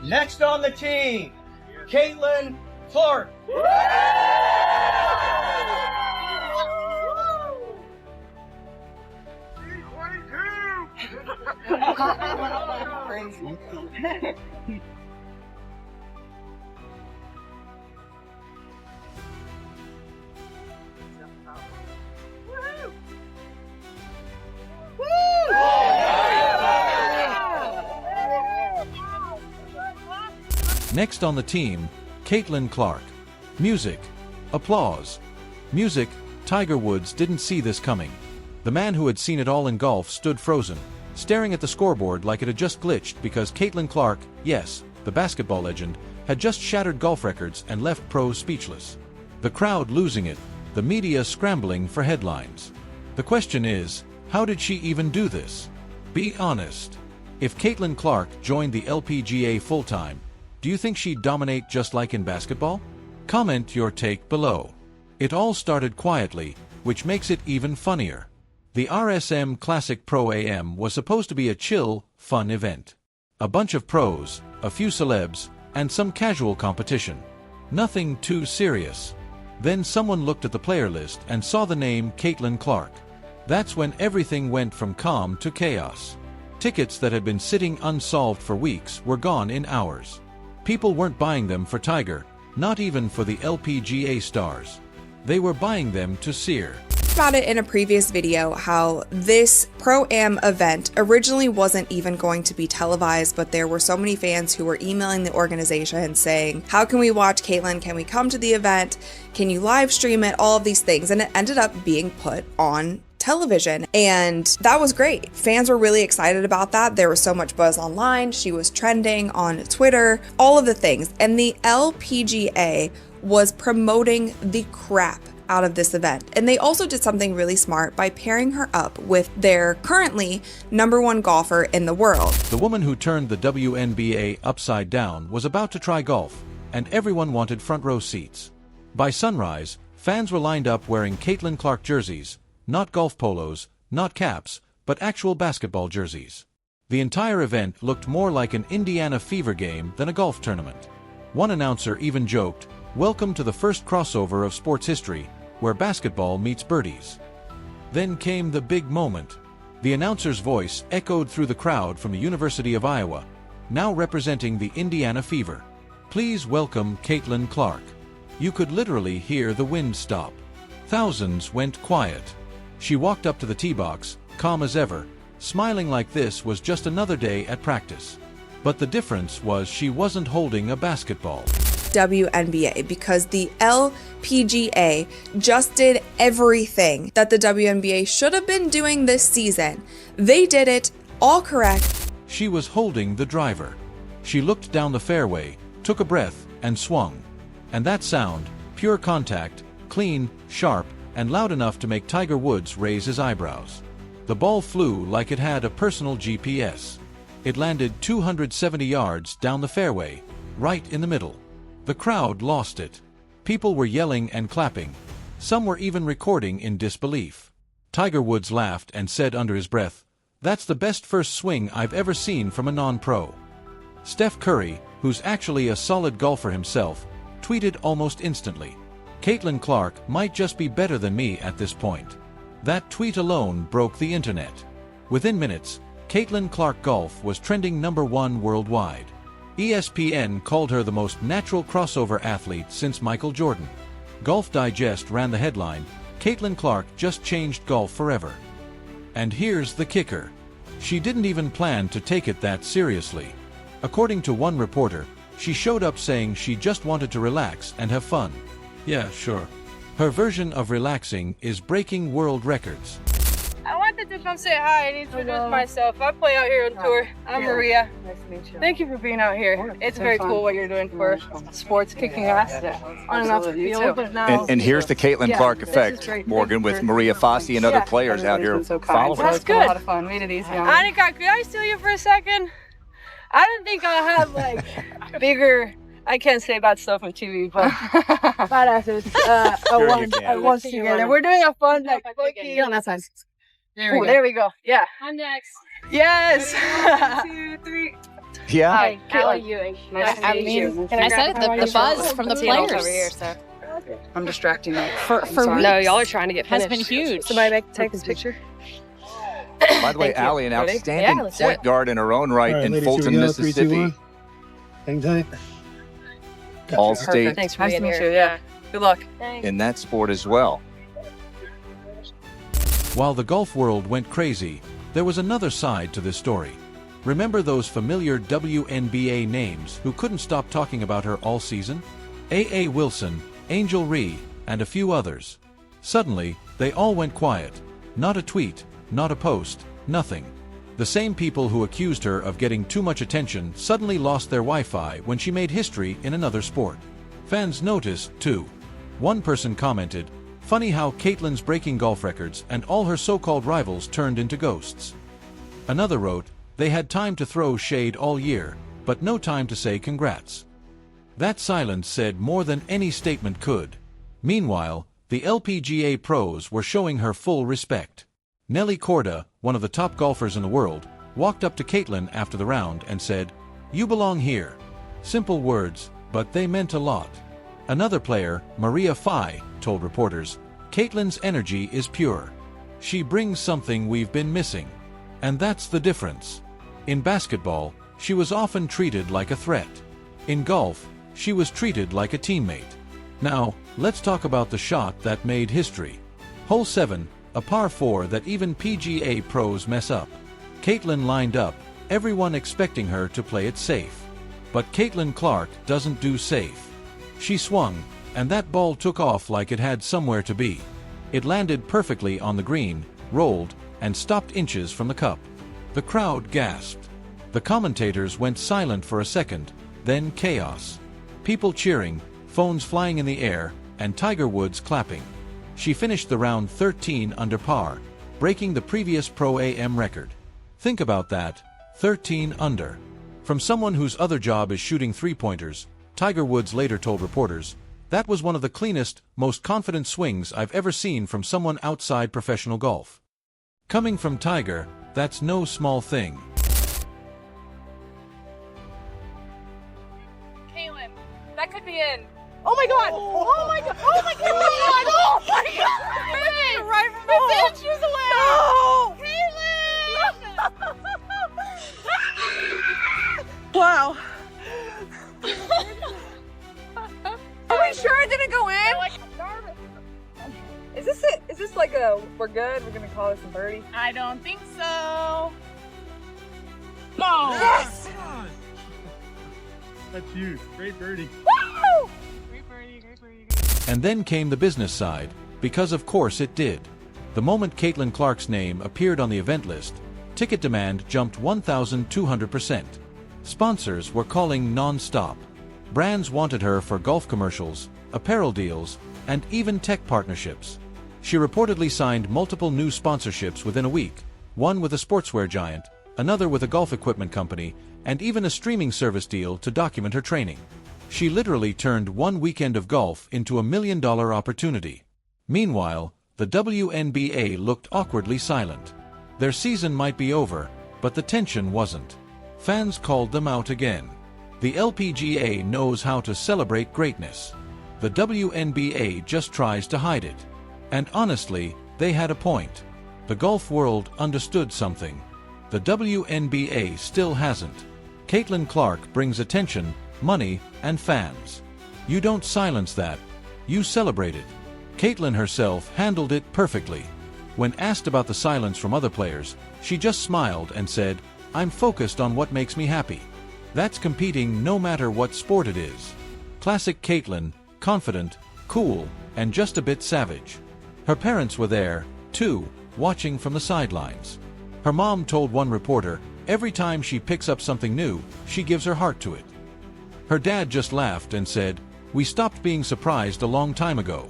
Next on the team, Caitlin Clark. Next on the team, Caitlin Clark. Music. Applause. Music. Tiger Woods didn't see this coming. The man who had seen it all in golf stood frozen, staring at the scoreboard like it had just glitched because Caitlin Clark, yes, the basketball legend, had just shattered golf records and left pros speechless. The crowd losing it, the media scrambling for headlines. The question is, how did she even do this? Be honest. If Caitlin Clark joined the LPGA full-time, do you think she'd dominate just like in basketball? Comment your take below. It all started quietly, which makes it even funnier. The RSM Classic Pro AM was supposed to be a chill, fun event. A bunch of pros, a few celebs, and some casual competition. Nothing too serious. Then someone looked at the player list and saw the name Caitlin Clark. That's when everything went from calm to chaos. Tickets that had been sitting unsolved for weeks were gone in hours. People weren't buying them for Tiger, not even for the LPGA stars. They were buying them to Sear. About it in a previous video how this Pro-Am event originally wasn't even going to be televised, but there were so many fans who were emailing the organization saying, how can we watch Caitlin? Can we come to the event? Can you live stream it? All of these things. And it ended up being put on television, and that was great. Fans were really excited about that. There was so much buzz online. She was trending on Twitter, all of the things. And the LPGA was promoting the crap out of this event. And they also did something really smart by pairing her up with their currently #1 golfer in the world. The woman who turned the WNBA upside down was about to try golf, and everyone wanted front row seats. By sunrise, fans were lined up wearing Caitlin Clark jerseys, not golf polos, not caps, but actual basketball jerseys. The entire event looked more like an Indiana Fever game than a golf tournament. One announcer even joked, "Welcome to the first crossover of sports history, where basketball meets birdies." Then came the big moment. The announcer's voice echoed through the crowd from the University of Iowa, now representing the Indiana Fever. "Please welcome Caitlin Clark." You could literally hear the wind stop. Thousands went quiet. She walked up to the tee box, calm as ever, smiling like this was just another day at practice. But the difference was she wasn't holding a basketball. WNBA, because the LPGA just did everything that the WNBA should have been doing this season. They did it all correct. She was holding the driver. She looked down the fairway, took a breath, and swung. And that sound, pure contact, clean, sharp, and loud enough to make Tiger Woods raise his eyebrows. The ball flew like it had a personal GPS. It landed 270 yards down the fairway, right in the middle. The crowd lost it. People were yelling and clapping. Some were even recording in disbelief. Tiger Woods laughed and said under his breath, "That's the best first swing I've ever seen from a non-pro." Steph Curry, who's actually a solid golfer himself, tweeted almost instantly, "Caitlin Clark might just be better than me at this point." That tweet alone broke the internet. Within minutes, Caitlin Clark Golf was trending #1 worldwide. ESPN called her the most natural crossover athlete since Michael Jordan. Golf Digest ran the headline, "Caitlin Clark just changed golf forever." And here's the kicker. She didn't even plan to take it that seriously. According to one reporter, she showed up saying she just wanted to relax and have fun. Yeah, sure. Her version of relaxing is breaking world records. I wanted to come say hi and introduce myself. I play out here on tour. I'm Maria. Nice to meet you. Thank you for being out here. It's very cool what you're doing for sports, kicking ass on and off the field. But now, And here's the Caitlin Clark effect, Morgan, with Maria Fossey and other players out here following her. That's It's been a lot good. of fun. Made it easy on me. Annika, could I steal you for a second? I don't think I'll have like bigger. I can't say bad stuff on TV, but badasses once together. We're doing a fun like funky. Get on that side. There we go. Yeah. I'm next. Yes. 1, 2, 3. Yeah. Hi, Caitlin. Nice to meet you. I said it, the buzz from the players over here, so. I'm distracting you. for weeks No, y'all are trying to get has finished. been huge. Somebody take this picture. By the way, Thank you. Allie, an Ready? outstanding Yeah, let's do point it. guard in her own right in ladies, Fulton, here we go. 3, 2, Mississippi. 1. Hang tight. All-state Thanks for Nice to being meet here. you. Yeah. Good luck. in that sport as well. While the golf world went crazy, there was another side to this story. Remember those familiar WNBA names who couldn't stop talking about her all season? A.A. Wilson, Angel Ree, and a few others. Suddenly, they all went quiet. Not a tweet, not a post, nothing. The same people who accused her of getting too much attention suddenly lost their Wi-Fi when she made history in another sport. Fans noticed, too. One person commented, "Funny how Caitlin's breaking golf records and all her so-called rivals turned into ghosts." Another wrote, "They had time to throw shade all year, but no time to say congrats." That silence said more than any statement could. Meanwhile, the LPGA pros were showing her full respect. Nelly Korda, one of the top golfers in the world, walked up to Caitlin after the round and said, "You belong here." Simple words, but they meant a lot. Another player, Maria Fai, told reporters, "Caitlin's energy is pure. She brings something we've been missing. And that's the difference. In basketball, she was often treated like a threat. In golf, she was treated like a teammate." Now, let's talk about the shot that made history. Hole 7, a par 4 that even PGA pros mess up. Caitlin lined up, everyone expecting her to play it safe. But Caitlin Clark doesn't do safe. She swung, and that ball took off like it had somewhere to be. It landed perfectly on the green, rolled, and stopped inches from the cup. The crowd gasped. The commentators went silent for a second, then chaos. People cheering, phones flying in the air, and Tiger Woods clapping. She finished the round 13 under par, breaking the previous Pro-Am record. Think about that, 13 under. From someone whose other job is shooting three-pointers, Tiger Woods later told reporters, "That was one of the cleanest, most confident swings I've ever seen from someone outside professional golf." Coming from Tiger, that's no small thing. Caitlin, that could be in. Oh my god! Oh my god! Oh my god! Oh my god! Right from the hole! It's inches away! No! Caitlin! Wow. Are we sure it didn't go in? Is this it? Is this like a, we're good, we're gonna call this a birdie? I don't think so. No! Yes! That's huge. Great birdie. Woo! Great birdie, great birdie. And then came the business side, because of course it did. The moment Caitlin Clark's name appeared on the event list, ticket demand jumped 1,200%. Sponsors were calling non-stop. Brands wanted her for golf commercials, apparel deals, and even tech partnerships. She reportedly signed multiple new sponsorships within a week, one with a sportswear giant, another with a golf equipment company, and even a streaming service deal to document her training. She literally turned one weekend of golf into $1 million opportunity. Meanwhile, the WNBA looked awkwardly silent. Their season might be over, but the tension wasn't. Fans called them out again. The LPGA knows how to celebrate greatness. The WNBA just tries to hide it. And honestly, they had a point. The golf world understood something. The WNBA still hasn't. Caitlin Clark brings attention, money, and fans. You don't silence that. You celebrate it. Caitlin herself handled it perfectly. When asked about the silence from other players, she just smiled and said, "I'm focused on what makes me happy." That's competing no matter what sport it is. Classic Caitlin, confident, cool, and just a bit savage. Her parents were there, too, watching from the sidelines. Her mom told one reporter, every time she picks up something new, she gives her heart to it. Her dad just laughed and said, "We stopped being surprised a long time ago."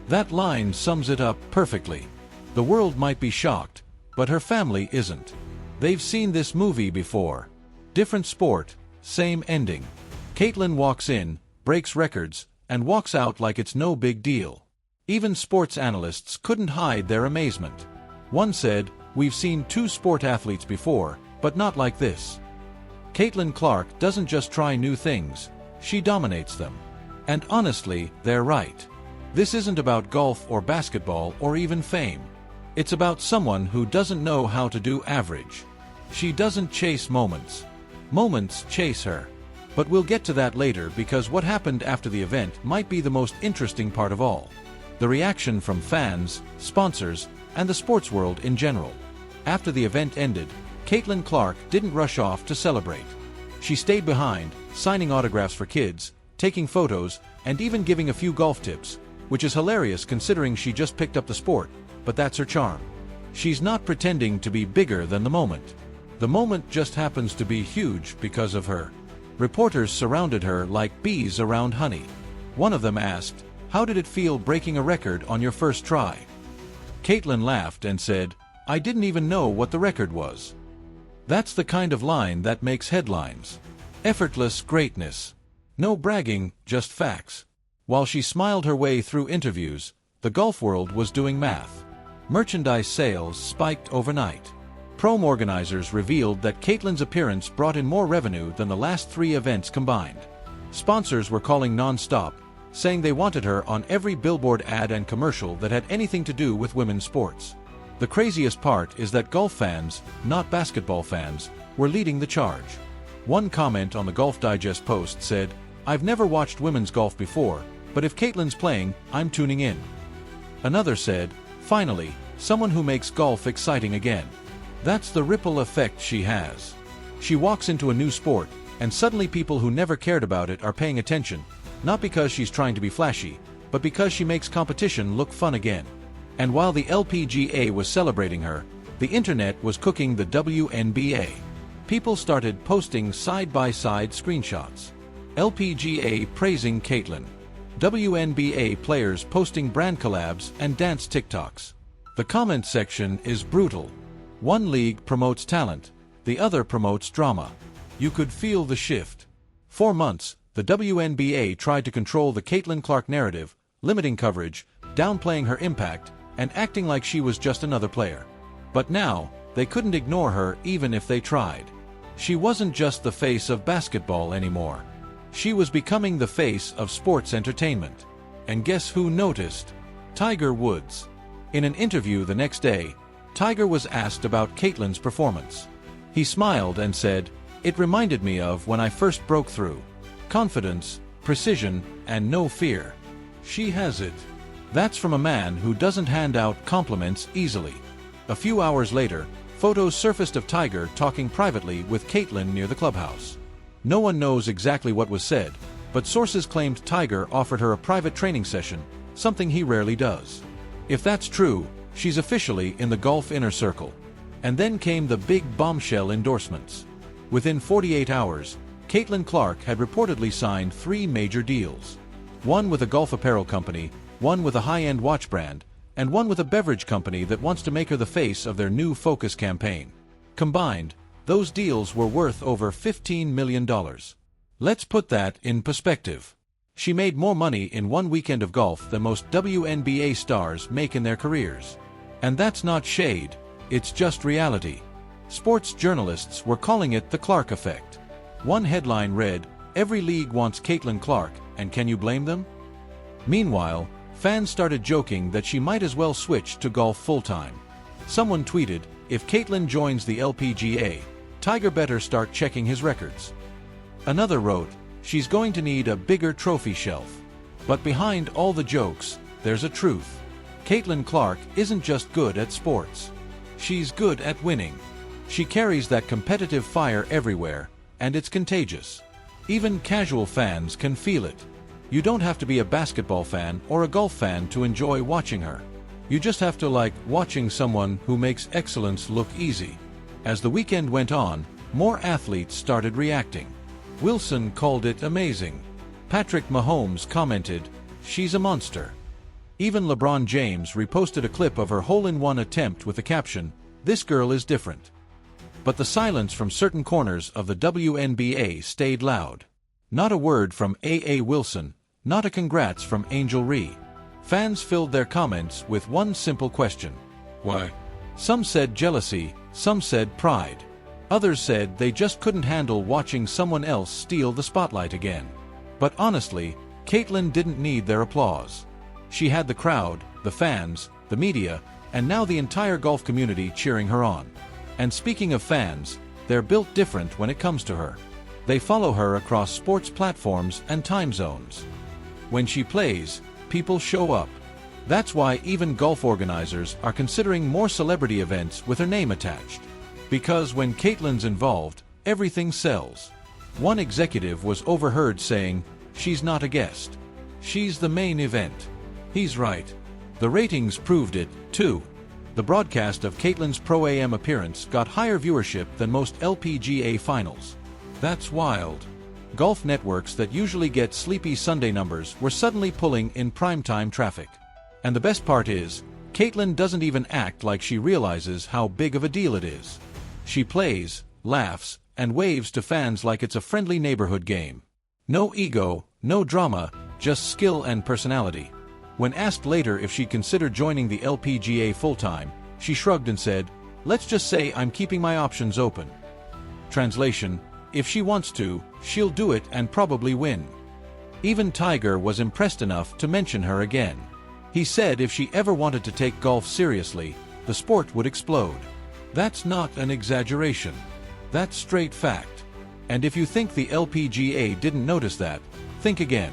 That line sums it up perfectly. The world might be shocked, but her family isn't. They've seen this movie before. Different sport, same ending. Caitlin walks in, breaks records, and walks out like it's no big deal. Even sports analysts couldn't hide their amazement. One said, "We've seen two sport athletes before, but not like this." Caitlin Clark doesn't just try new things, she dominates them. And honestly, they're right. This isn't about golf or basketball or even fame. It's about someone who doesn't know how to do average. She doesn't chase moments. Moments chase her. But we'll get to that later because what happened after the event might be the most interesting part of all. The reaction from fans, sponsors, and the sports world in general. After the event ended, Caitlin Clark didn't rush off to celebrate. She stayed behind, signing autographs for kids, taking photos, and even giving a few golf tips, which is hilarious considering she just picked up the sport, but that's her charm. She's not pretending to be bigger than the moment. The moment just happens to be huge because of her. Reporters surrounded her like bees around honey. One of them asked, "How did it feel breaking a record on your first try?" Caitlin laughed and said, "I didn't even know what the record was." That's the kind of line that makes headlines. Effortless greatness. No bragging, just facts. While she smiled her way through interviews, the golf world was doing math. Merchandise sales spiked overnight. Prom organizers revealed that Caitlin's appearance brought in more revenue than the last 3 events combined. Sponsors were calling non-stop, saying they wanted her on every billboard ad and commercial that had anything to do with women's sports. The craziest part is that golf fans, not basketball fans, were leading the charge. One comment on the Golf Digest post said, "I've never watched women's golf before, but if Caitlin's playing, I'm tuning in." Another said, "Finally, someone who makes golf exciting again." That's the ripple effect she has. She walks into a new sport, and suddenly people who never cared about it are paying attention, not because she's trying to be flashy, but because she makes competition look fun again. And while the LPGA was celebrating her, the internet was cooking the WNBA. People started posting side-by-side screenshots. LPGA praising Caitlin. WNBA players posting brand collabs and dance TikToks. The comment section is brutal. One league promotes talent, the other promotes drama. You could feel the shift. For months, the WNBA tried to control the Caitlin Clark narrative, limiting coverage, downplaying her impact, and acting like she was just another player. But now, they couldn't ignore her even if they tried. She wasn't just the face of basketball anymore. She was becoming the face of sports entertainment. And guess who noticed? Tiger Woods. In an interview the next day, Tiger was asked about Caitlin's performance. He smiled and said, "It reminded me of when I first broke through. Confidence, precision, and no fear. She has it." That's from a man who doesn't hand out compliments easily. A few hours later, photos surfaced of Tiger talking privately with Caitlin near the clubhouse. No one knows exactly what was said, but sources claimed Tiger offered her a private training session, something he rarely does. If that's true, she's officially in the golf inner circle. And then came the big bombshell endorsements. Within 48 hours, Caitlin Clark had reportedly signed 3 major deals. One with a golf apparel company, one with a high-end watch brand, and one with a beverage company that wants to make her the face of their new Focus campaign. Combined, those deals were worth over $15 million. Let's put that in perspective. She made more money in one weekend of golf than most WNBA stars make in their careers. And that's not shade, it's just reality. Sports journalists were calling it the Clark effect. One headline read, "Every league wants Caitlin Clark, and can you blame them?" Meanwhile, fans started joking that she might as well switch to golf full-time. Someone tweeted, "If Caitlin joins the LPGA, Tiger better start checking his records." Another wrote, "She's going to need a bigger trophy shelf." But behind all the jokes, there's a truth. Caitlin Clark isn't just good at sports. She's good at winning. She carries that competitive fire everywhere, and it's contagious. Even casual fans can feel it. You don't have to be a basketball fan or a golf fan to enjoy watching her. You just have to like watching someone who makes excellence look easy. As the weekend went on, more athletes started reacting. Wilson called it amazing. Patrick Mahomes commented, "She's a monster." Even LeBron James reposted a clip of her hole-in-one attempt with the caption, "This girl is different." But the silence from certain corners of the WNBA stayed loud. Not a word from A.A. Wilson, not a congrats from Angel Ree. Fans filled their comments with one simple question. Why? Some said jealousy, some said pride. Others said they just couldn't handle watching someone else steal the spotlight again. But honestly, Caitlin didn't need their applause. She had the crowd, the fans, the media, and now the entire golf community cheering her on. And speaking of fans, they're built different when it comes to her. They follow her across sports platforms and time zones. When she plays, people show up. That's why even golf organizers are considering more celebrity events with her name attached. Because when Caitlin's involved, everything sells. One executive was overheard saying, "She's not a guest. She's the main event." He's right. The ratings proved it, too. The broadcast of Caitlin's Pro AM appearance got higher viewership than most LPGA finals. That's wild. Golf networks that usually get sleepy Sunday numbers were suddenly pulling in primetime traffic. And the best part is, Caitlin doesn't even act like she realizes how big of a deal it is. She plays, laughs, and waves to fans like it's a friendly neighborhood game. No ego, no drama, just skill and personality. When asked later if she'd consider joining the LPGA full-time, she shrugged and said, "Let's just say I'm keeping my options open." Translation: if she wants to, she'll do it and probably win. Even Tiger was impressed enough to mention her again. He said if she ever wanted to take golf seriously, the sport would explode. That's not an exaggeration. That's straight fact. And if you think the LPGA didn't notice that, think again.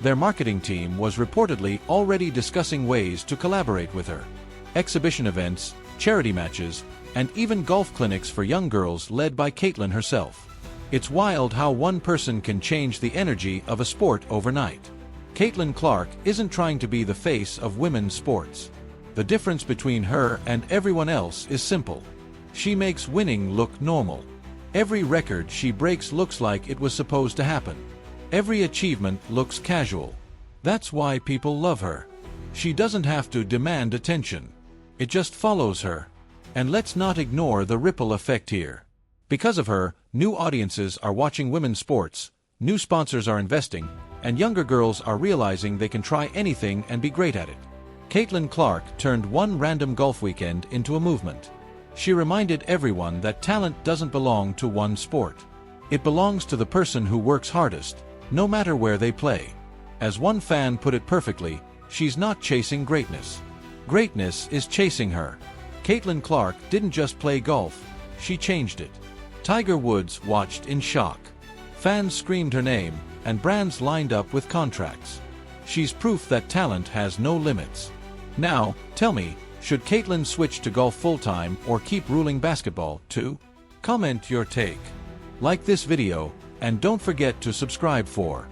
Their marketing team was reportedly already discussing ways to collaborate with her. Exhibition events, charity matches, and even golf clinics for young girls led by Caitlin herself. It's wild how one person can change the energy of a sport overnight. Caitlin Clark isn't trying to be the face of women's sports. The difference between her and everyone else is simple. She makes winning look normal. Every record she breaks looks like it was supposed to happen. Every achievement looks casual. That's why people love her. She doesn't have to demand attention. It just follows her. And let's not ignore the ripple effect here. Because of her, new audiences are watching women's sports, new sponsors are investing, and younger girls are realizing they can try anything and be great at it. Caitlin Clark turned one random golf weekend into a movement. She reminded everyone that talent doesn't belong to one sport. It belongs to the person who works hardest, no matter where they play. As one fan put it perfectly, she's not chasing greatness. Greatness is chasing her. Caitlin Clark didn't just play golf, she changed it. Tiger Woods watched in shock. Fans screamed her name, and brands lined up with contracts. She's proof that talent has no limits. Now, tell me, should Caitlin switch to golf full-time or keep ruling basketball, too? Comment your take. Like this video, and don't forget to subscribe for